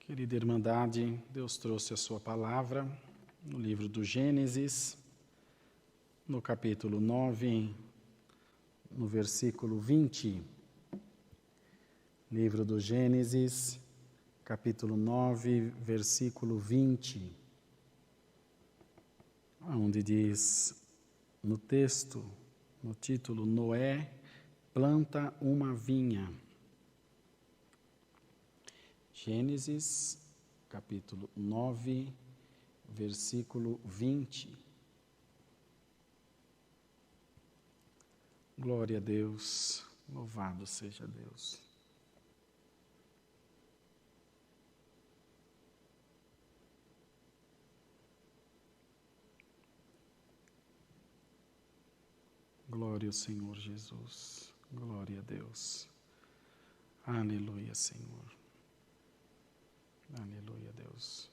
Querida Irmandade, Deus trouxe a sua palavra no livro do Gênesis, no capítulo 9, no versículo 20. Livro do Gênesis, capítulo 9, versículo 20, onde diz no texto, no título, Noé planta uma vinha. Gênesis, capítulo 9, versículo 20. Glória a Deus, louvado seja Deus. Glória ao Senhor Jesus, glória a Deus. Aleluia, Senhor. Aleluia, Deus.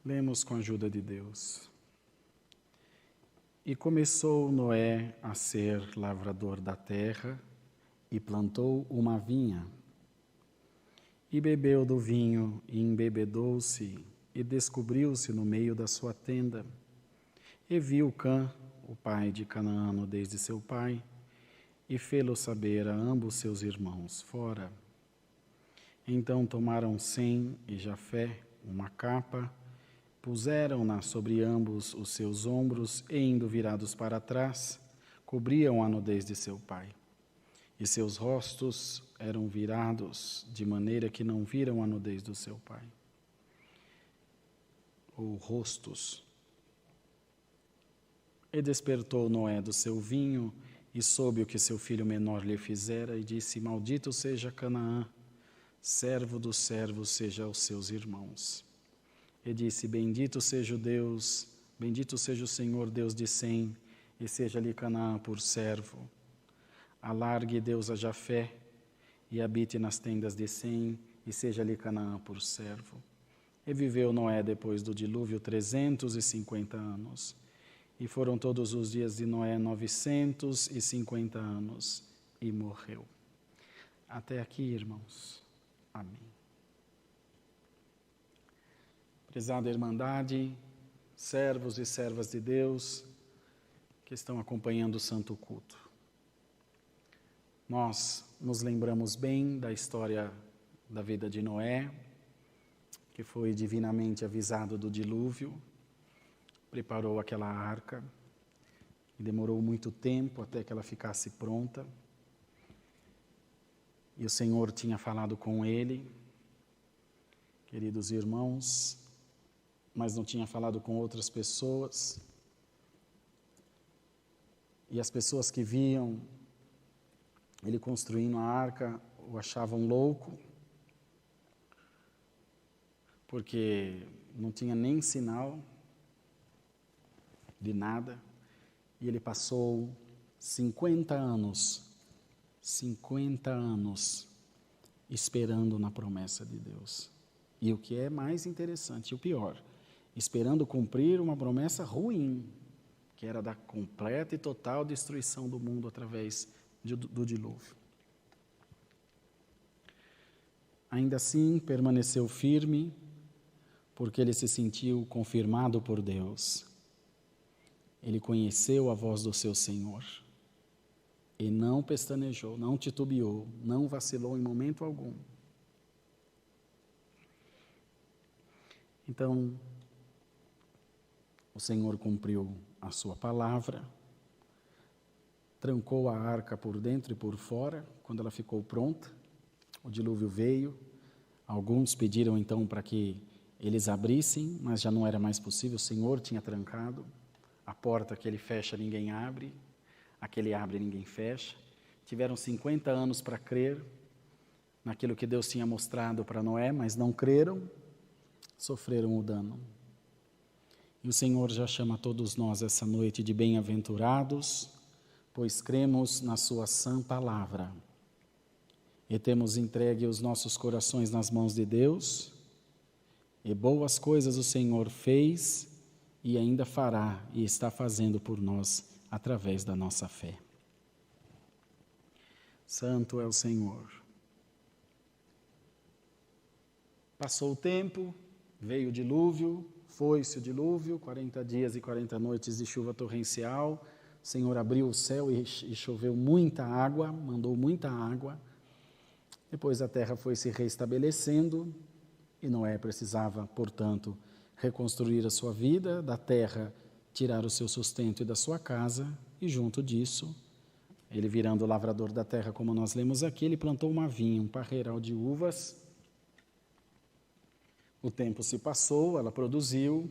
Lemos com a ajuda de Deus. E começou Noé a ser lavrador da terra e plantou uma vinha. E bebeu do vinho e embebedou-se e descobriu-se no meio da sua tenda. E viu Cã, o pai de Canaã, desde seu pai, e fê-lo saber a ambos seus irmãos fora. Então tomaram Sem e Jafé uma capa, puseram-na sobre ambos os seus ombros e, indo virados para trás, cobriam a nudez de seu pai. E seus rostos eram virados, de maneira que não viram a nudez do seu pai. Ou rostos. E despertou Noé do seu vinho, e soube o que seu filho menor lhe fizera, e disse: Maldito seja Canaã, servo dos servos seja aos seus irmãos. E disse: Bendito seja o Deus, bendito seja o Senhor Deus de Sem, e seja-lhe Canaã por servo. Alargue Deus a Jafé, e habite nas tendas de Sem, e seja-lhe Canaã por servo. E viveu Noé depois do dilúvio 350 anos. E foram todos os dias de Noé 950 anos, e morreu. Até aqui, irmãos. Amém. Prezada Irmandade, servos e servas de Deus que estão acompanhando o Santo Culto. Nós nos lembramos bem da história da vida de Noé, que foi divinamente avisado do dilúvio, preparou aquela arca e demorou muito tempo até que ela ficasse pronta. E o Senhor tinha falado com ele, queridos irmãos, mas não tinha falado com outras pessoas. E as pessoas que viam ele construindo a arca o achavam louco, porque não tinha nem sinal de nada. E ele passou 50 anos esperando na promessa de Deus. E o que é mais interessante, e o pior, esperando cumprir uma promessa ruim, que era da completa e total destruição do mundo através do dilúvio. Ainda assim, permaneceu firme, porque ele se sentiu confirmado por Deus. Ele conheceu a voz do seu Senhor. E não pestanejou, não titubeou, não vacilou em momento algum. Então, o Senhor cumpriu a sua palavra, trancou a arca por dentro e por fora. Quando ela ficou pronta, o dilúvio veio. Alguns pediram então para que eles abrissem, mas já não era mais possível, o Senhor tinha trancado. A porta que ele fecha, ninguém abre. Aquele abre, ninguém fecha. Tiveram 50 anos para crer naquilo que Deus tinha mostrado para Noé, mas não creram, sofreram o dano. E o Senhor já chama todos nós essa noite de bem-aventurados, pois cremos na sua sã palavra. E temos entregue os nossos corações nas mãos de Deus, e boas coisas o Senhor fez e ainda fará e está fazendo por nós através da nossa fé. Santo é o Senhor. Passou o tempo, veio o dilúvio, foi-se o dilúvio, 40 dias e 40 noites de chuva torrencial. O Senhor abriu o céu e choveu muita água, mandou muita água. Depois a terra foi se restabelecendo e Noé precisava, portanto, reconstruir a sua vida, da terra tirar o seu sustento e da sua casa, e junto disso, ele virando lavrador da terra, como nós lemos aqui, ele plantou uma vinha, um parreiral de uvas. O tempo se passou, ela produziu,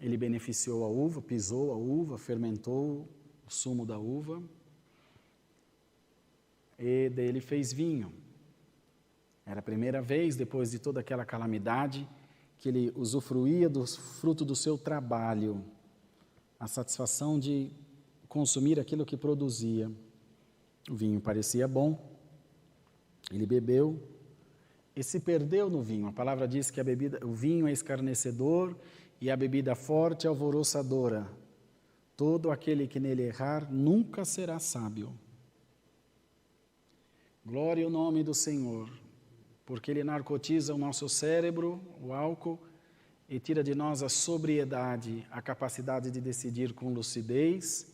ele beneficiou a uva, pisou a uva, fermentou o sumo da uva, e dele fez vinho. Era a primeira vez, depois de toda aquela calamidade, que ele usufruía do fruto do seu trabalho, a satisfação de consumir aquilo que produzia. O vinho parecia bom, ele bebeu e se perdeu no vinho. A palavra diz que o vinho é escarnecedor e a bebida forte é alvoroçadora. Todo aquele que nele errar nunca será sábio. Glória ao nome do Senhor, porque ele narcotiza o nosso cérebro, o álcool, e tira de nós a sobriedade, a capacidade de decidir com lucidez,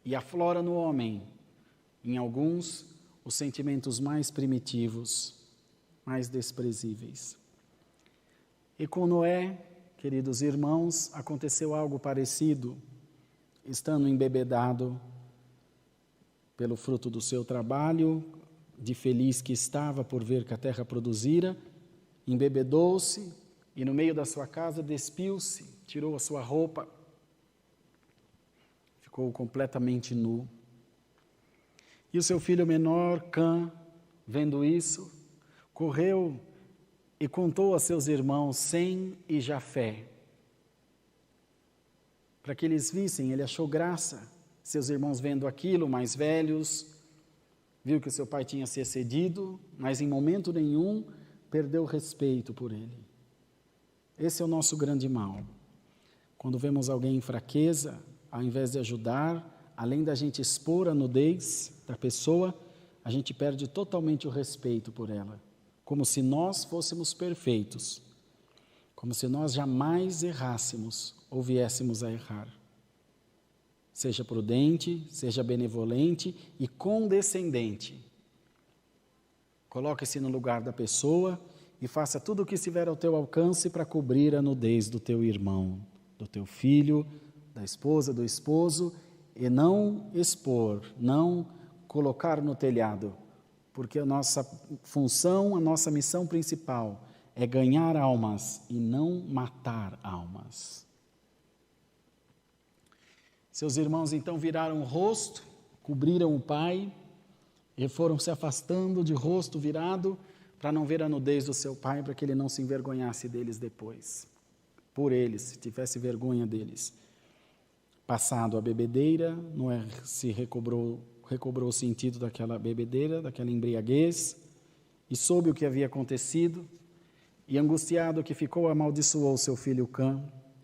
e aflora no homem, em alguns, os sentimentos mais primitivos, mais desprezíveis. E com Noé, queridos irmãos, aconteceu algo parecido, estando embebedado pelo fruto do seu trabalho, de feliz que estava por ver que a terra produzira, embebedou-se e no meio da sua casa despiu-se, tirou a sua roupa, ficou completamente nu. E o seu filho menor, Cã, vendo isso, correu e contou a seus irmãos Sem e Jafé, para que eles vissem. Ele achou graça. Seus irmãos vendo aquilo, mais velhos, viu que o seu pai tinha se excedido, mas em momento nenhum perdeu o respeito por ele. Esse é o nosso grande mal. Quando vemos alguém em fraqueza, ao invés de ajudar, além da gente expor a nudez da pessoa, a gente perde totalmente o respeito por ela, como se nós fôssemos perfeitos, como se nós jamais errássemos ou viéssemos a errar. Seja prudente, seja benevolente e condescendente. Coloque-se no lugar da pessoa e faça tudo o que estiver ao teu alcance para cobrir a nudez do teu irmão, do teu filho, da esposa, do esposo, e não expor, não colocar no telhado, porque a nossa função, a nossa missão principal é ganhar almas e não matar almas. Seus irmãos então viraram o rosto, cobriram o pai e foram se afastando de rosto virado para não ver a nudez do seu pai, para que ele não se envergonhasse deles depois. Por eles, se tivesse vergonha deles. Passado a bebedeira, Noé se recobrou o sentido daquela bebedeira, daquela embriaguez, e soube o que havia acontecido, e angustiado que ficou, amaldiçoou seu filho Cã,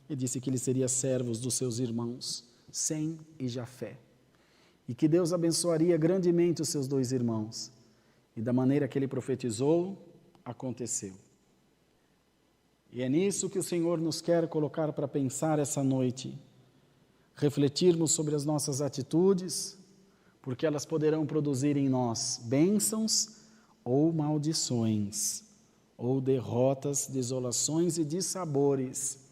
e disse que ele seria servo dos seus irmãos, Sem e Jafé, e que Deus abençoaria grandemente os seus dois irmãos. E da maneira que ele profetizou, aconteceu. E é nisso que o Senhor nos quer colocar para pensar essa noite, refletirmos sobre as nossas atitudes, porque elas poderão produzir em nós bênçãos ou maldições, ou derrotas, desolações e dissabores.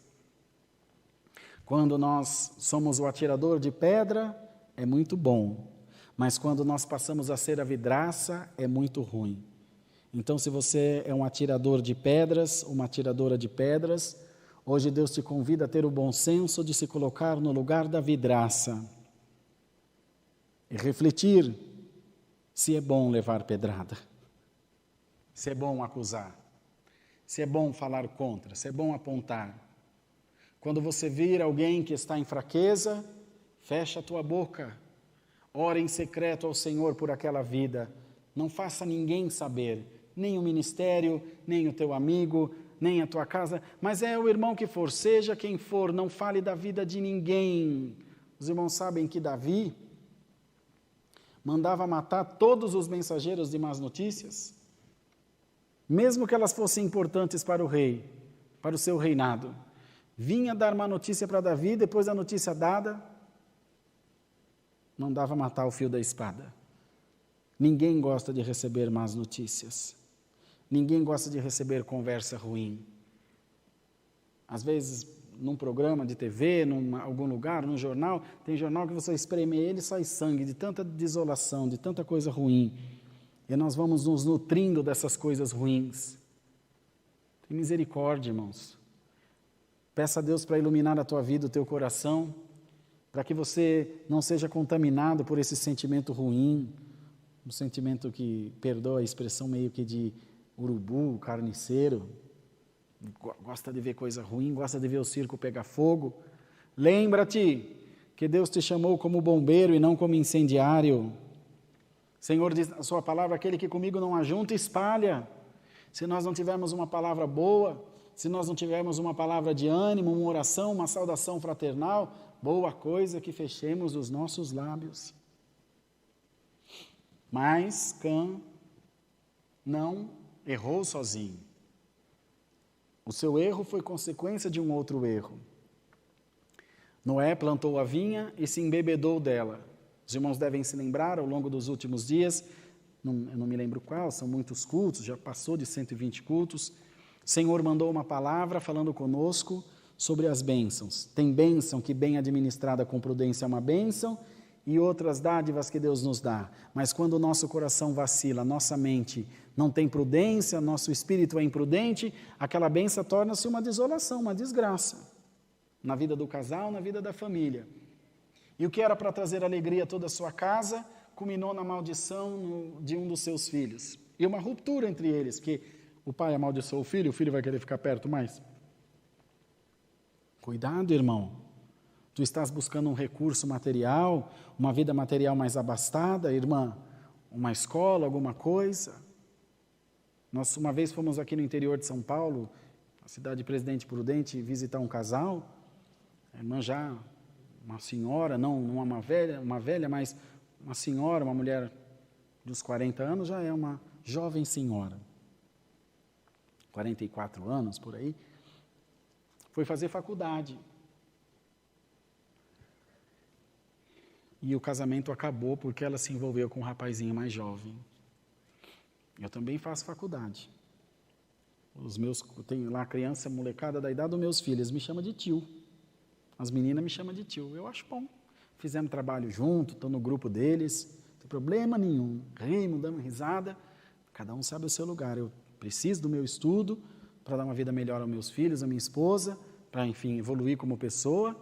Quando nós somos o atirador de pedra, é muito bom, mas quando nós passamos a ser a vidraça, é muito ruim. Então, se você é um atirador de pedras, uma atiradora de pedras, hoje Deus te convida a ter o bom senso de se colocar no lugar da vidraça e refletir se é bom levar pedrada, se é bom acusar, se é bom falar contra, se é bom apontar. Quando você vir alguém que está em fraqueza, fecha a tua boca, ora em secreto ao Senhor por aquela vida, não faça ninguém saber, nem o ministério, nem o teu amigo, nem a tua casa, mas é o irmão que for, seja quem for, não fale da vida de ninguém. Os irmãos sabem que Davi mandava matar todos os mensageiros de más notícias. mesmo que elas fossem importantes para o rei, para o seu reinado, vinha dar uma notícia para Davi, depois da notícia dada, mandava matar o fio da espada. Ninguém gosta de receber más notícias. Ninguém gosta de receber conversa ruim. Às vezes, num programa de TV, em algum lugar, num jornal, tem jornal que você espreme ele e sai sangue, de tanta desolação, de tanta coisa ruim. E nós vamos nos nutrindo dessas coisas ruins. Tem misericórdia, irmãos. Peça a Deus para iluminar a tua vida, o teu coração, para que você não seja contaminado por esse sentimento ruim, um sentimento que, perdoa a expressão meio que de urubu, carniceiro, gosta de ver coisa ruim, gosta de ver o circo pegar fogo. Lembra-te que Deus te chamou como bombeiro e não como incendiário. O Senhor diz na sua palavra, aquele que comigo não ajunta, espalha. Se nós não tivermos uma palavra boa, se nós não tivermos uma palavra de ânimo, uma oração, uma saudação fraternal, boa coisa que fechemos os nossos lábios. Mas Cã não errou sozinho. O seu erro foi consequência de um outro erro. Noé plantou a vinha e se embebedou dela. Os irmãos devem se lembrar, ao longo dos últimos dias, eu não me lembro qual, são muitos cultos, já passou de 120 cultos, o Senhor mandou uma palavra falando conosco sobre as bênçãos. Tem bênção que bem administrada com prudência é uma bênção, e outras dádivas que Deus nos dá. Mas quando o nosso coração vacila, nossa mente não tem prudência, nosso espírito é imprudente, aquela bênção torna-se uma desolação, uma desgraça, na vida do casal, na vida da família. E o que era para trazer alegria a toda a sua casa, culminou na maldição de um dos seus filhos. E uma ruptura entre eles, que o pai amaldiçoou o filho vai querer ficar perto mais. Cuidado, irmão. Tu estás buscando um recurso material, uma vida material mais abastada, irmã, uma escola, alguma coisa. Nós uma vez fomos aqui no interior de São Paulo, na cidade de Presidente Prudente, visitar um casal. A irmã já, uma senhora, não uma velha, mas uma senhora, uma mulher dos 40 anos, já é uma jovem senhora. 44 anos, por aí. Foi fazer faculdade. E o casamento acabou porque ela se envolveu com um rapazinho mais jovem. Eu também faço faculdade. Eu tenho lá criança, molecada da idade dos meus filhos, me chama de tio. As meninas me chamam de tio. Eu acho bom. Fizemos trabalho junto, estou no grupo deles, não tem problema nenhum. Rimo, damos risada, cada um sabe o seu lugar. Eu preciso do meu estudo para dar uma vida melhor aos meus filhos, à minha esposa, para, enfim, evoluir como pessoa,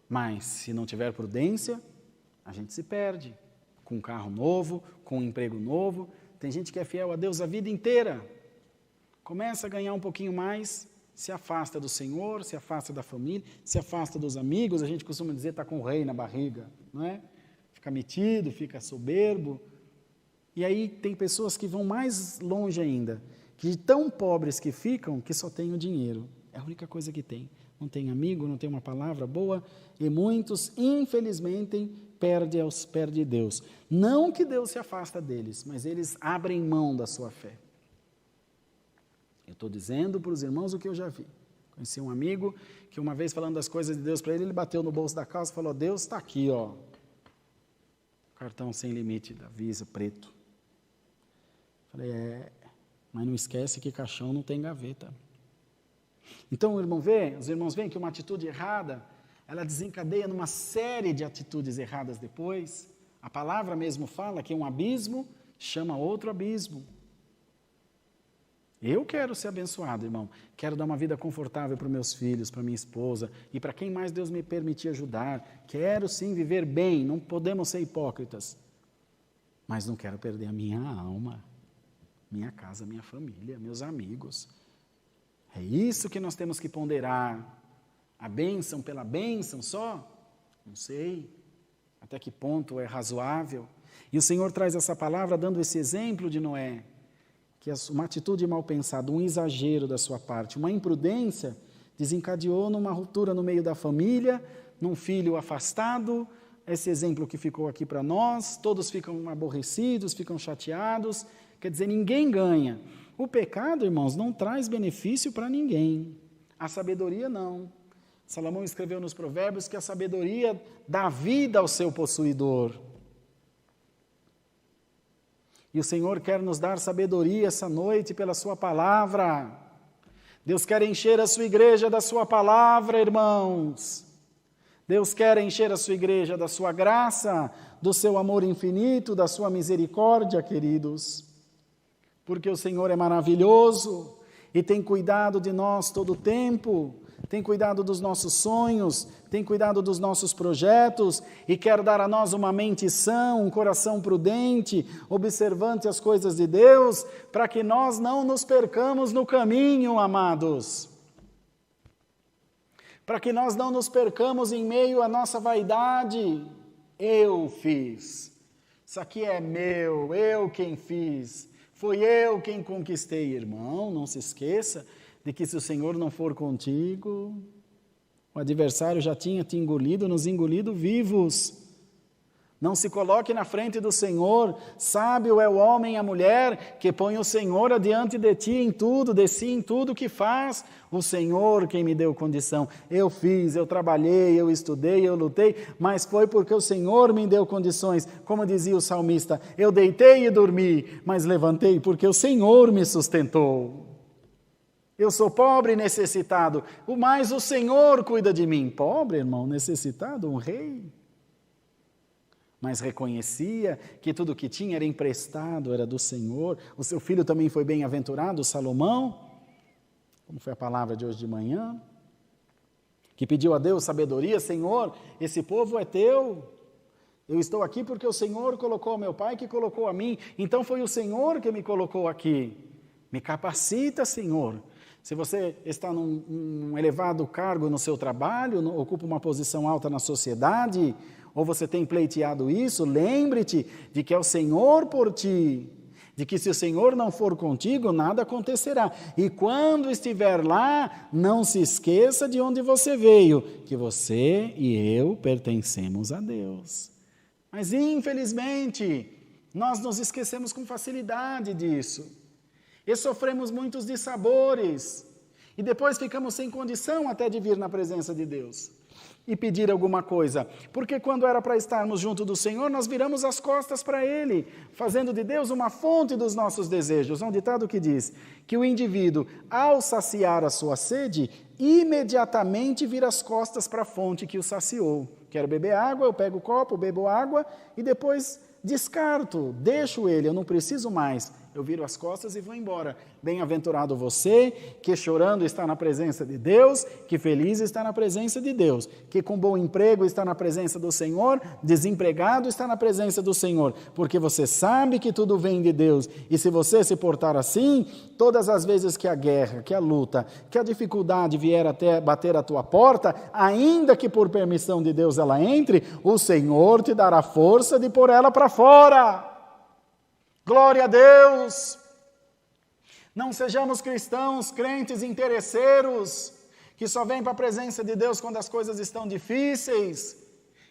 mas se não tiver prudência, a gente se perde, com um carro novo, com um emprego novo. Tem gente que é fiel a Deus a vida inteira, começa a ganhar um pouquinho mais, se afasta do Senhor, se afasta da família, se afasta dos amigos, a gente costuma dizer, está com o rei na barriga, não é? Fica metido, fica soberbo. E aí tem pessoas que vão mais longe ainda, que de tão pobres que ficam, que só tem o dinheiro, é a única coisa que tem. Não tem amigo, não tem uma palavra boa, e muitos, infelizmente, perde Deus. Não que Deus se afasta deles, mas eles abrem mão da sua fé. Eu estou dizendo para os irmãos o que eu já vi. Conheci um amigo que uma vez falando das coisas de Deus para ele bateu no bolso da calça e falou, Deus está aqui, ó. Cartão sem limite da Visa, preto. Falei, mas não esquece que caixão não tem gaveta. Então os irmãos veem que uma atitude errada, ela desencadeia numa série de atitudes erradas depois. A palavra mesmo fala que um abismo chama outro abismo. Eu quero ser abençoado, irmão. Quero dar uma vida confortável para os meus filhos, para minha esposa e para quem mais Deus me permitir ajudar. Quero sim viver bem, não podemos ser hipócritas. Mas não quero perder a minha alma, minha casa, minha família, meus amigos. É isso que nós temos que ponderar. A bênção pela bênção só? Não sei. Até que ponto é razoável? E o Senhor traz essa palavra dando esse exemplo de Noé, que uma atitude mal pensada, um exagero da sua parte, uma imprudência, desencadeou numa ruptura no meio da família, num filho afastado, esse exemplo que ficou aqui para nós, todos ficam aborrecidos, ficam chateados, quer dizer, ninguém ganha. O pecado, irmãos, não traz benefício para ninguém. A sabedoria não. Salomão escreveu nos Provérbios que a sabedoria dá vida ao seu possuidor. E o Senhor quer nos dar sabedoria essa noite pela sua palavra. Deus quer encher a sua igreja da sua palavra, irmãos. Deus quer encher a sua igreja da sua graça, do seu amor infinito, da sua misericórdia, queridos. Porque o Senhor é maravilhoso e tem cuidado de nós todo o tempo, tem cuidado dos nossos sonhos, tem cuidado dos nossos projetos e quer dar a nós uma mente sã, um coração prudente, observante as coisas de Deus, para que nós não nos percamos no caminho, amados. Para que nós não nos percamos em meio à nossa vaidade. Eu fiz, isso aqui é meu, eu quem fiz, foi eu quem conquistei. Irmão, não se esqueça de que se o Senhor não for contigo, o adversário já tinha te engolido, nos engolido vivos. Não se coloque na frente do Senhor. Sábio é o homem e a mulher que põe o Senhor adiante de ti em tudo, de si em tudo que faz. O Senhor quem me deu condição. Eu fiz, eu trabalhei, eu estudei, eu lutei, mas foi porque o Senhor me deu condições. Como dizia o salmista, eu deitei e dormi, mas levantei porque o Senhor me sustentou. Eu sou pobre e necessitado, mas o Senhor cuida de mim. Pobre, irmão, necessitado, um rei. Mas reconhecia que tudo o que tinha era emprestado, era do Senhor. O seu filho também foi bem-aventurado, Salomão, como foi a palavra de hoje de manhã, que pediu a Deus sabedoria. Senhor, esse povo é teu, eu estou aqui porque o Senhor colocou meu pai, que colocou a mim, então foi o Senhor que me colocou aqui. Me capacita, Senhor. Se você está num elevado cargo no seu trabalho, ocupa uma posição alta na sociedade, ou você tem pleiteado isso, lembre-te de que é o Senhor por ti, de que se o Senhor não for contigo, nada acontecerá. E quando estiver lá, não se esqueça de onde você veio, que você e eu pertencemos a Deus. Mas infelizmente, nós nos esquecemos com facilidade disso. E sofremos muitos dissabores, e depois ficamos sem condição até de vir na presença de Deus e pedir alguma coisa, porque quando era para estarmos junto do Senhor, nós viramos as costas para Ele, fazendo de Deus uma fonte dos nossos desejos. Há um ditado que diz que o indivíduo, ao saciar a sua sede, imediatamente vira as costas para a fonte que o saciou. Quero beber água, eu pego o copo, bebo água e depois descarto, deixo ele, eu não preciso mais. Eu viro as costas e vou embora. Bem-aventurado você, que chorando está na presença de Deus, que feliz está na presença de Deus, que com bom emprego está na presença do Senhor, desempregado está na presença do Senhor, porque você sabe que tudo vem de Deus, e se você se portar assim, todas as vezes que a guerra, que a luta, que a dificuldade vier até bater a tua porta, ainda que por permissão de Deus ela entre, o Senhor te dará força de pôr ela para fora. Glória a Deus! Não sejamos cristãos, crentes interesseiros, que só vêm para a presença de Deus quando as coisas estão difíceis,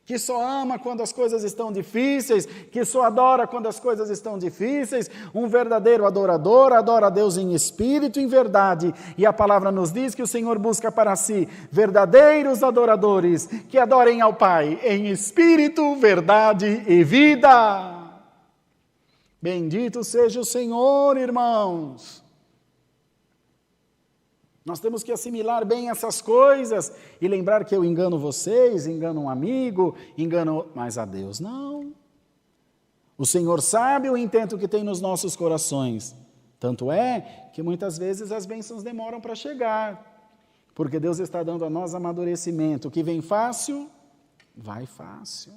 que só ama quando as coisas estão difíceis, que só adora quando as coisas estão difíceis. Um verdadeiro adorador adora a Deus em espírito e em verdade, e a palavra nos diz que o Senhor busca para si verdadeiros adoradores, que adorem ao Pai em espírito, verdade e vida. Bendito seja o Senhor, irmãos. Nós temos que assimilar bem essas coisas e lembrar que eu engano vocês, engano um amigo, mas a Deus não. O Senhor sabe o intento que tem nos nossos corações. Tanto é que muitas vezes as bênçãos demoram para chegar, porque Deus está dando a nós amadurecimento. O que vem fácil, vai fácil.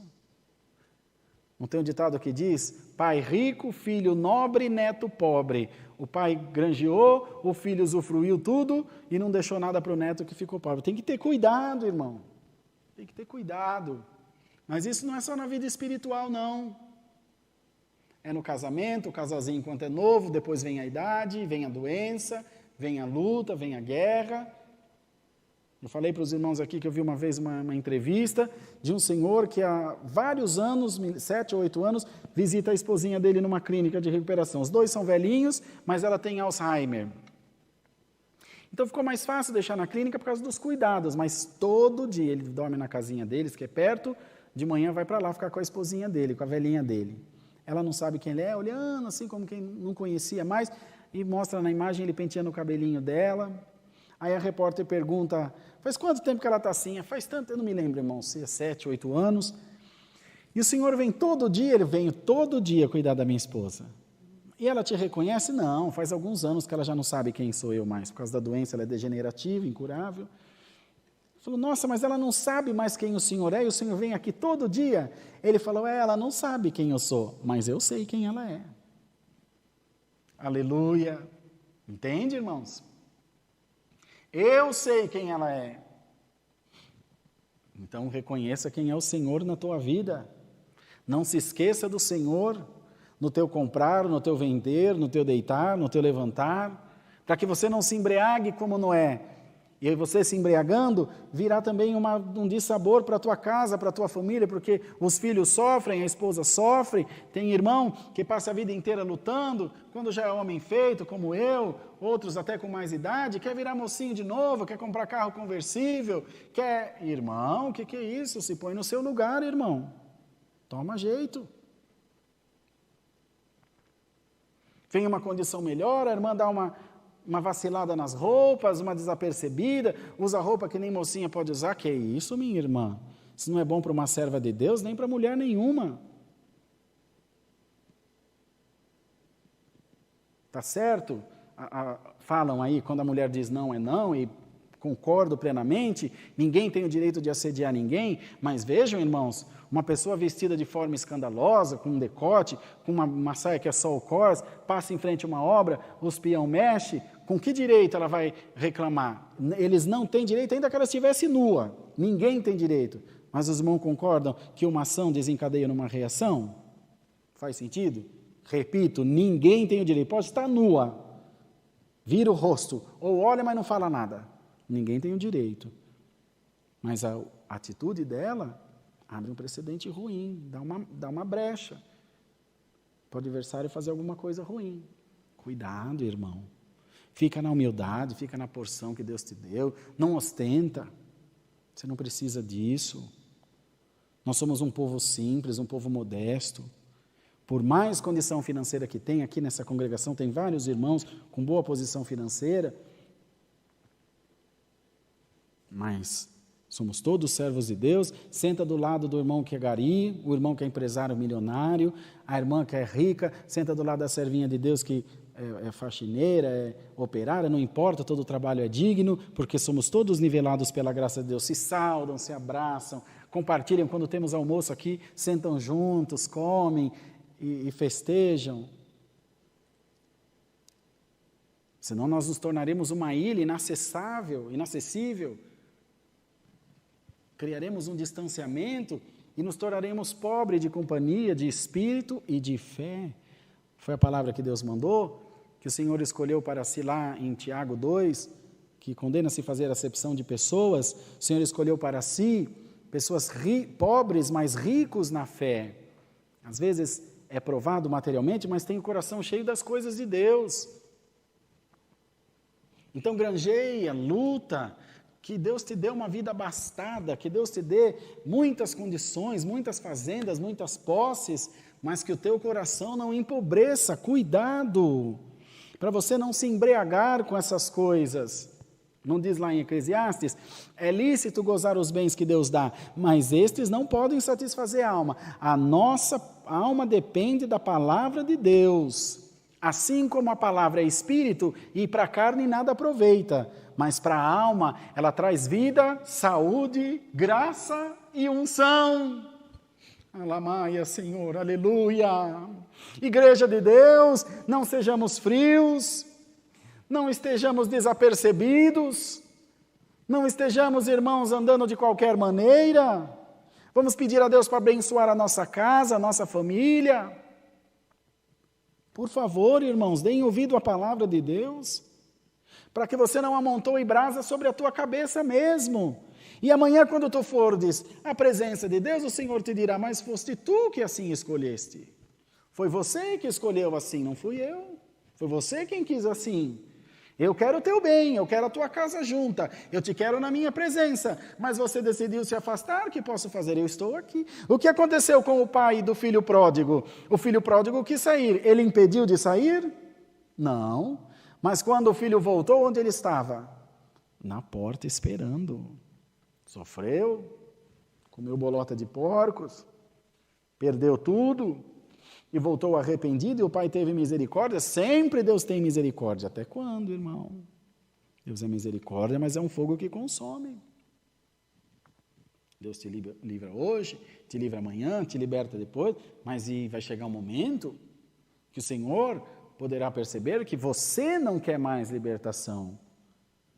Não tem um ditado que diz, pai rico, filho nobre, neto pobre. O pai granjeou, o filho usufruiu tudo e não deixou nada para o neto que ficou pobre. Tem que ter cuidado, irmão. Tem que ter cuidado. Mas isso não é só na vida espiritual, não. É no casamento, o casalzinho enquanto é novo, depois vem a idade, vem a doença, vem a luta, vem a guerra. Eu falei para os irmãos aqui que eu vi uma vez uma entrevista de um senhor que há vários anos, 7 ou 8 anos, visita a esposinha dele numa clínica de recuperação. Os dois são velhinhos, mas ela tem Alzheimer. Então ficou mais fácil deixar na clínica por causa dos cuidados, mas todo dia ele dorme na casinha deles, que é perto, de manhã vai para lá ficar com a esposinha dele, com a velhinha dele. Ela não sabe quem ele é, olhando assim como quem não conhecia mais, e mostra na imagem ele penteando o cabelinho dela. Aí a repórter pergunta, faz quanto tempo que ela está assim? Faz tanto, eu não me lembro, irmão, se é 7, 8 anos. E o senhor vem todo dia, ele vem todo dia cuidar da minha esposa. E ela te reconhece? Não, faz alguns anos que ela já não sabe quem sou eu mais, por causa da doença, ela é degenerativa, incurável. Falou, nossa, mas ela não sabe mais quem o senhor é, e o senhor vem aqui todo dia? Ele falou, ela não sabe quem eu sou, mas eu sei quem ela é. Aleluia. Entende, irmãos? Eu sei quem ela é. Então reconheça quem é o Senhor na tua vida. Não se esqueça do Senhor no teu comprar, no teu vender, no teu deitar, no teu levantar, para que você não se embriague como Noé. E aí você se embriagando, virá também um dissabor para a tua casa, para a tua família, porque os filhos sofrem, a esposa sofre, tem irmão que passa a vida inteira lutando, quando já é homem feito, como eu, outros até com mais idade, quer virar mocinho de novo, quer comprar carro conversível, quer... Irmão, o que é isso? Se põe no seu lugar, irmão. Toma jeito. Vem uma condição melhor, a irmã dá uma vacilada nas roupas, uma desapercebida, usa roupa que nem mocinha pode usar. Que é isso, minha irmã? Isso não é bom para uma serva de Deus, nem para mulher nenhuma. Tá certo? Falam aí, quando a mulher diz não é não, e concordo plenamente, ninguém tem o direito de assediar ninguém, mas vejam, irmãos, uma pessoa vestida de forma escandalosa, com um decote, com uma saia que é só o cós, passa em frente a uma obra, o espião mexe, com que direito ela vai reclamar? Eles não têm direito, ainda que ela estivesse nua, ninguém tem direito, mas os irmãos concordam que uma ação desencadeia numa reação? Faz sentido? Repito, ninguém tem o direito, pode estar nua, vira o rosto, ou olha, mas não fala nada. Ninguém tem o direito. Mas a atitude dela abre um precedente ruim, dá uma brecha para o adversário fazer alguma coisa ruim. Cuidado, irmão. Fica na humildade, fica na porção que Deus te deu, não ostenta. Você não precisa disso. Nós somos um povo simples, um povo modesto. Por mais condição financeira que tem, aqui nessa congregação tem vários irmãos com boa posição financeira, mas somos todos servos de Deus. Senta do lado do irmão que é gari, o irmão que é empresário milionário, a irmã que é rica, senta do lado da servinha de Deus que é faxineira, é operária, não importa, todo o trabalho é digno, porque somos todos nivelados pela graça de Deus, se saudam, se abraçam, compartilham, quando temos almoço aqui, sentam juntos, comem e festejam. Senão nós nos tornaremos uma ilha inacessível, criaremos um distanciamento e nos tornaremos pobres de companhia, de espírito e de fé. Foi a palavra que Deus mandou, que o Senhor escolheu para si lá em Tiago 2, que condena-se fazer acepção de pessoas. O Senhor escolheu para si pessoas pobres, mas ricos na fé. Às vezes é provado materialmente, mas tem o coração cheio das coisas de Deus. Então granjeia, luta, que Deus te dê uma vida abastada, que Deus te dê muitas condições, muitas fazendas, muitas posses, mas que o teu coração não empobreça. Cuidado, para você não se embriagar com essas coisas. Não diz lá em Eclesiastes, é lícito gozar os bens que Deus dá, mas estes não podem satisfazer a alma. A nossa alma depende da palavra de Deus. Assim como a palavra é espírito, e para a carne nada aproveita, mas para a alma ela traz vida, saúde, graça e unção. Alamaia, Senhor, aleluia. Igreja de Deus, não sejamos frios, não estejamos desapercebidos, não estejamos, irmãos, andando de qualquer maneira. Vamos pedir a Deus para abençoar a nossa casa, a nossa família. Por favor, irmãos, deem ouvido à palavra de Deus. para que você não amontoe brasa sobre a tua cabeça mesmo. E amanhã, quando tu fores à presença de Deus, o Senhor te dirá, mas foste tu que assim escolheste. Foi você que escolheu assim, não fui eu. Foi você quem quis assim. Eu quero o teu bem, eu quero a tua casa junta, eu te quero na minha presença, mas você decidiu se afastar, o que posso fazer? Eu estou aqui. O que aconteceu com o pai do filho pródigo? O filho pródigo quis sair, ele impediu de sair? Não. Mas quando o filho voltou, onde ele estava? Na porta esperando. Sofreu, comeu bolota de porcos, perdeu tudo e voltou arrependido, e o pai teve misericórdia. Sempre Deus tem misericórdia. Até quando, irmão? Deus é misericórdia, mas é um fogo que consome. Deus te livra hoje, te livra amanhã, te liberta depois, mas vai chegar um momento que o Senhor poderá perceber que você não quer mais libertação.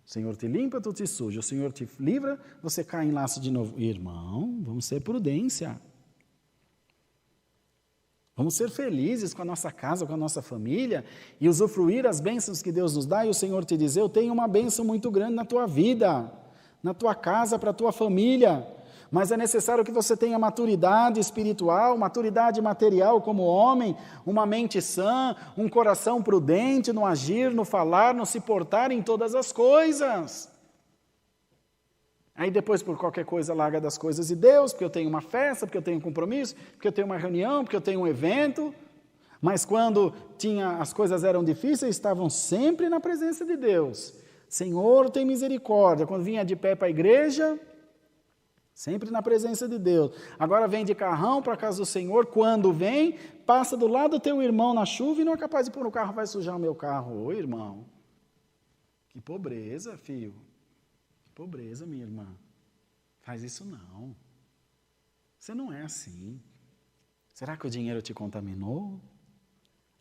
O Senhor te limpa, tu te suja. O Senhor te livra, você cai em laço de novo. Irmão, vamos ter prudência. Vamos ser felizes com a nossa casa, com a nossa família e usufruir as bênçãos que Deus nos dá. E o Senhor te diz, eu tenho uma bênção muito grande na tua vida, na tua casa, para a tua família. Mas é necessário que você tenha maturidade espiritual, maturidade material como homem, uma mente sã, um coração prudente no agir, no falar, no se portar em todas as coisas. Aí depois, por qualquer coisa, larga das coisas de Deus, porque eu tenho uma festa, porque eu tenho um compromisso, porque eu tenho uma reunião, porque eu tenho um evento. Mas quando as coisas eram difíceis, estavam sempre na presença de Deus. Senhor, tem misericórdia. Quando vinha de pé para a igreja, sempre na presença de Deus. Agora vem de carrão para a casa do Senhor. Quando vem, passa do lado do teu irmão na chuva e não é capaz de pôr no carro, vai sujar o meu carro. Ô, irmão, que pobreza, filho. Pobreza, minha irmã. Faz isso não. Você não é assim. Será que o dinheiro te contaminou?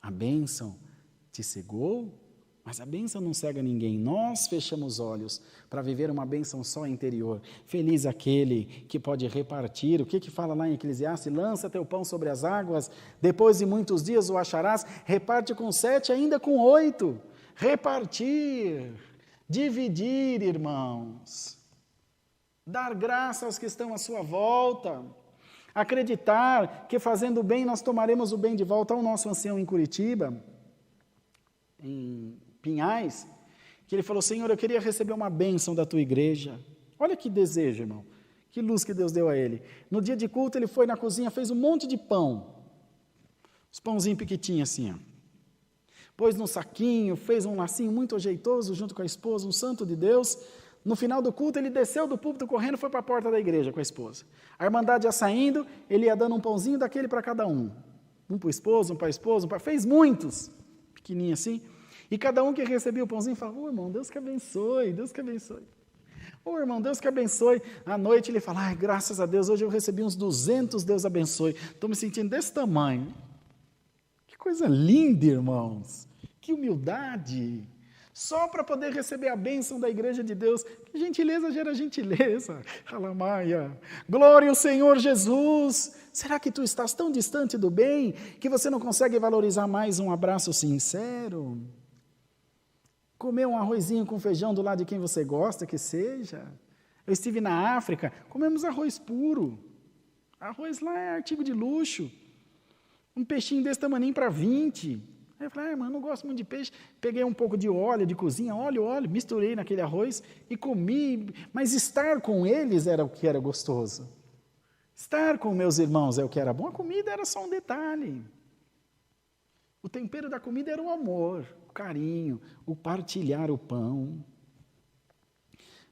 A bênção te cegou? Mas a bênção não cega ninguém. Nós fechamos os olhos para viver uma bênção só interior. Feliz aquele que pode repartir. O que fala lá em Eclesiastes? Lança teu pão sobre as águas, depois de muitos dias o acharás. Reparte com 7, ainda com 8. Repartir. Dividir, irmãos, dar graça aos que estão à sua volta, acreditar que fazendo o bem nós tomaremos o bem de volta. Ao nosso ancião em Curitiba, em Pinhais, que ele falou, Senhor, eu queria receber uma bênção da tua igreja. Olha que desejo, irmão, que luz que Deus deu a ele. No dia de culto ele foi na cozinha, fez um monte de pão, os pãozinhos pequitinhos assim, ó. Pôs num saquinho, fez um lacinho muito ajeitoso junto com a esposa, um santo de Deus. No final do culto, ele desceu do púlpito correndo e foi para a porta da igreja com a esposa. A irmandade ia saindo, ele ia dando um pãozinho daquele para cada um. Um para o esposo, um para a esposa, fez muitos, pequenininho assim. E cada um que recebia o pãozinho falava, ô irmão, Deus que abençoe, Deus que abençoe. Ô irmão, Deus que abençoe. À noite ele fala, ai, graças a Deus, hoje eu recebi uns 200, Deus abençoe. Estou me sentindo desse tamanho. Que coisa linda, irmãos. Que humildade. Só para poder receber a bênção da igreja de Deus. Que gentileza gera gentileza. Alamaia. Glória ao Senhor Jesus. Será que tu estás tão distante do bem que você não consegue valorizar mais um abraço sincero? Comer um arrozinho com feijão do lado de quem você gosta que seja. Eu estive na África, comemos arroz puro. Arroz lá é artigo de luxo. Um peixinho desse tamaninho para 20. Aí eu falei, irmão, não gosto muito de peixe. Peguei um pouco de óleo de cozinha, óleo, misturei naquele arroz e comi. Mas estar com eles era o que era gostoso. Estar com meus irmãos é o que era bom. A comida era só um detalhe. O tempero da comida era o amor, o carinho, o partilhar o pão.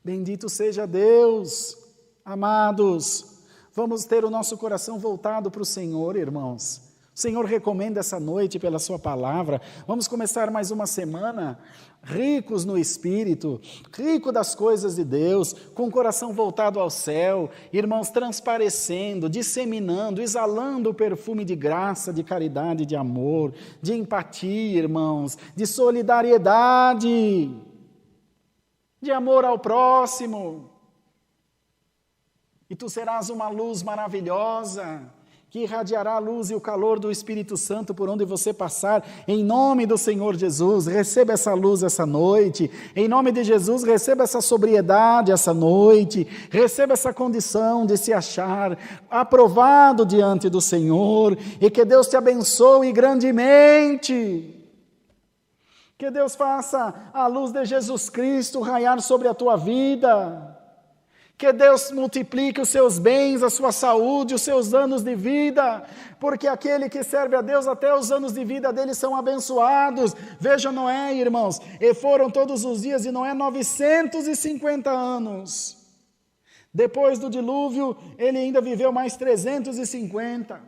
Bendito seja Deus, amados. Vamos ter o nosso coração voltado para o Senhor, irmãos. O Senhor recomenda essa noite pela sua palavra. Vamos começar mais uma semana ricos no Espírito, rico das coisas de Deus, com o coração voltado ao céu, irmãos, transparecendo, disseminando, exalando o perfume de graça, de caridade, de amor, de empatia, irmãos, de solidariedade, de amor ao próximo. E tu serás uma luz maravilhosa, que irradiará a luz e o calor do Espírito Santo por onde você passar, em nome do Senhor Jesus. Receba essa luz essa noite, em nome de Jesus. Receba essa sobriedade essa noite, receba essa condição de se achar aprovado diante do Senhor, e que Deus te abençoe grandemente. Que Deus faça a luz de Jesus Cristo raiar sobre a tua vida. Que Deus multiplique os seus bens, a sua saúde, os seus anos de vida, porque aquele que serve a Deus, até os anos de vida dele são abençoados. Veja Noé, irmãos, e foram todos os dias de Noé 950 anos. Depois do dilúvio, ele ainda viveu mais 350.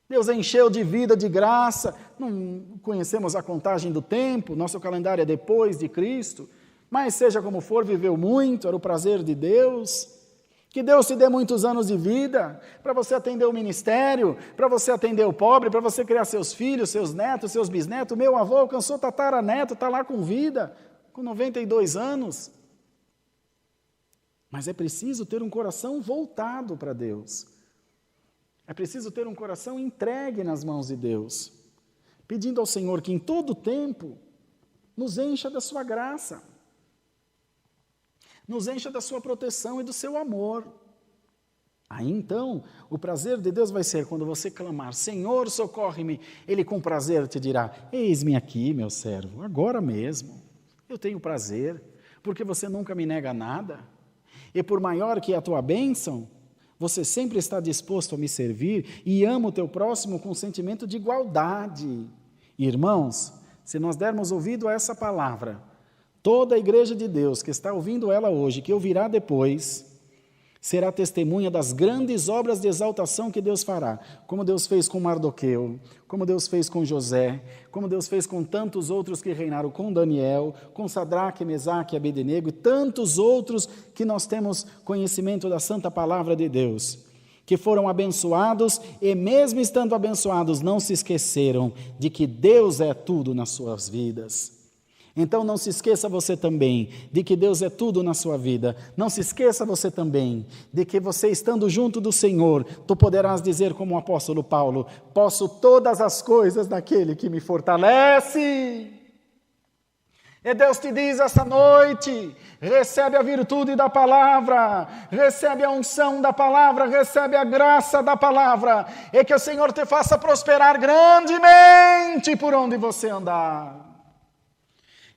Deus encheu de vida, de graça. Não conhecemos a contagem do tempo, nosso calendário é depois de Cristo. Mas seja como for, viveu muito, era o prazer de Deus. Que Deus te dê muitos anos de vida, para você atender o ministério, para você atender o pobre, para você criar seus filhos, seus netos, seus bisnetos. Meu avô alcançou tataraneto, está lá com vida, com 92 anos. Mas é preciso ter um coração voltado para Deus. É preciso ter um coração entregue nas mãos de Deus, pedindo ao Senhor que em todo tempo nos encha da sua graça, nos encha da sua proteção e do seu amor. Aí então, o prazer de Deus vai ser quando você clamar, Senhor, socorre-me. Ele com prazer te dirá, eis-me aqui, meu servo, agora mesmo. Eu tenho prazer, porque você nunca me nega nada. E por maior que a tua bênção, você sempre está disposto a me servir e ama o teu próximo com sentimento de igualdade. Irmãos, se nós dermos ouvido a essa palavra, toda a igreja de Deus que está ouvindo ela hoje, que ouvirá depois, será testemunha das grandes obras de exaltação que Deus fará, como Deus fez com Mardoqueu, como Deus fez com José, como Deus fez com tantos outros que reinaram, com Daniel, com Sadraque, Mesaque e Abednego, e tantos outros que nós temos conhecimento da santa palavra de Deus, que foram abençoados e mesmo estando abençoados não se esqueceram de que Deus é tudo nas suas vidas. Então não se esqueça você também de que Deus é tudo na sua vida. Não se esqueça você também de que você estando junto do Senhor, tu poderás dizer como o apóstolo Paulo, posso todas as coisas naquele que me fortalece. E Deus te diz essa noite, recebe a virtude da palavra, recebe a unção da palavra, recebe a graça da palavra, e que o Senhor te faça prosperar grandemente por onde você andar.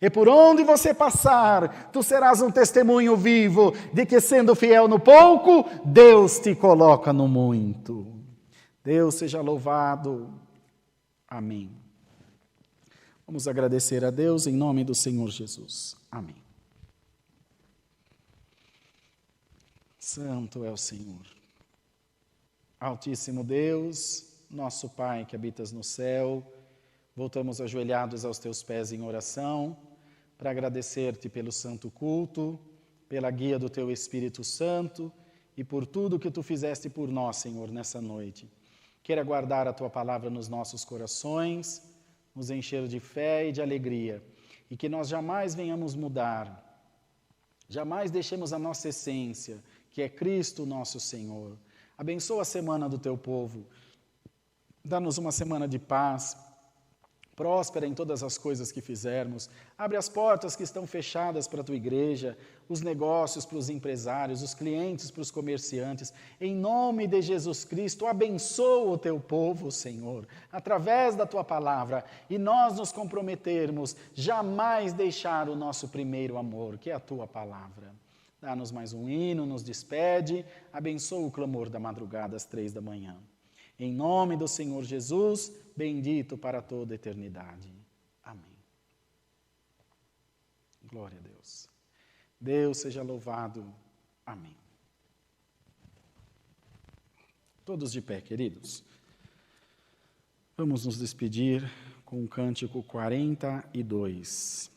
E por onde você passar, tu serás um testemunho vivo de que, sendo fiel no pouco, Deus te coloca no muito. Deus seja louvado. Amém. Vamos agradecer a Deus em nome do Senhor Jesus. Amém. Santo é o Senhor. Altíssimo Deus, nosso Pai que habitas no céu, voltamos ajoelhados aos teus pés em oração, para agradecer-te pelo santo culto, pela guia do teu Espírito Santo e por tudo que tu fizeste por nós, Senhor, nessa noite. Queira guardar a tua palavra nos nossos corações, nos encher de fé e de alegria, e que nós jamais venhamos mudar, jamais deixemos a nossa essência, que é Cristo nosso Senhor. Abençoa a semana do teu povo, dá-nos uma semana de paz, próspera em todas as coisas que fizermos, abre as portas que estão fechadas para a tua igreja, os negócios para os empresários, os clientes para os comerciantes, em nome de Jesus Cristo, abençoa o teu povo, Senhor, através da tua palavra, e nós nos comprometermos, jamais deixar o nosso primeiro amor, que é a tua palavra. Dá-nos mais um hino, nos despede, abençoa o clamor da madrugada às 3 da manhã. Em nome do Senhor Jesus, bendito para toda a eternidade. Amém. Glória a Deus. Deus seja louvado. Amém. Todos de pé, queridos. Vamos nos despedir com o cântico 42.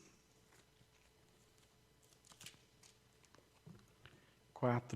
4